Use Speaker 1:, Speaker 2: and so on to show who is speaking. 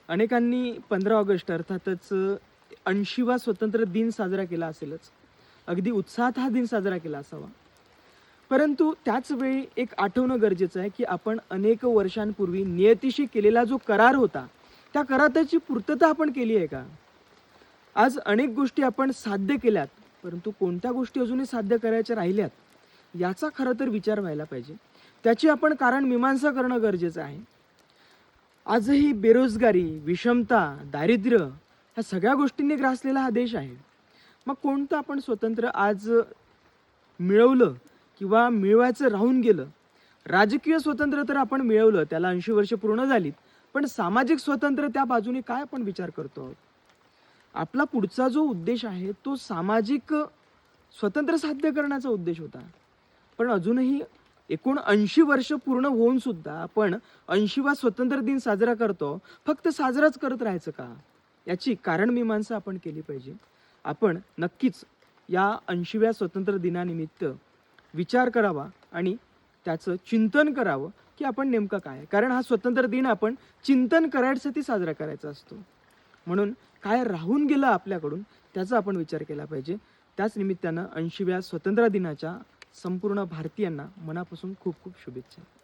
Speaker 1: अनेकांनी 15 ऑगस्ट अर्थातच 80वा स्वतंत्र दिन साजरा केला असेलच. अगदी उत्साहात हा दिन साजरा केला असावा. परंतु त्याच वेळी एक आठवणं गरजेचं आहे की आपण अनेक वर्षांपूर्वी नियतीशी केलेला जो करार होता, त्या कराराची पूर्तता आपण केली आहे का? आज अनेक गोष्टी आपण साध्य केल्यात, परंतु कोणत्या गोष्टी अजूनही साध्य करायच्या राहिल्यात, याचा खरं तर विचार व्हायला पाहिजे. त्याची आपण कारण मीमांसा करणं गरजेचं आहे. आजही बेरोजगारी, विषमता, दारिद्र्य ह्या सगळ्या गोष्टींनी ग्रासलेला हा देश आहे. मग कोणतं आपण स्वतंत्र आज मिळवलं किंवा मिळवायचं राहून गेलं? राजकीय स्वतंत्र तर आपण मिळवलं, त्याला 80 वर्ष पूर्ण झालीत, पण सामाजिक स्वतंत्र त्या बाजूने काय आपण विचार करतो आहोत? आपला पुढचा जो उद्देश आहे तो सामाजिक स्वतंत्र साध्य करण्याचा उद्देश होता. पण अजूनही एकूण 80 वर्ष पूर्ण होऊन सुद्धा आपण 80वा स्वतंत्र दिन साजरा करतो. फक्त साजराच करत राहायचं का? याची कारणमीमांसा आपण केली पाहिजे. आपण नक्कीच या 80व्या स्वतंत्र दिनानिमित्त विचार करावा आणि त्याचं चिंतन करावं की आपण नेमकं काय, कारण हा स्वतंत्र दिन आपण चिंतन करायसाठी साजरा करायचा असतो. म्हणून काय राहून गेलं आपल्याकडून त्याचा आपण विचार केला पाहिजे. त्याच निमित्तानं 80व्या स्वतंत्र दिनाच्या संपूर्ण भारतीयांना मनापासून खूप खूप शुभेच्छा.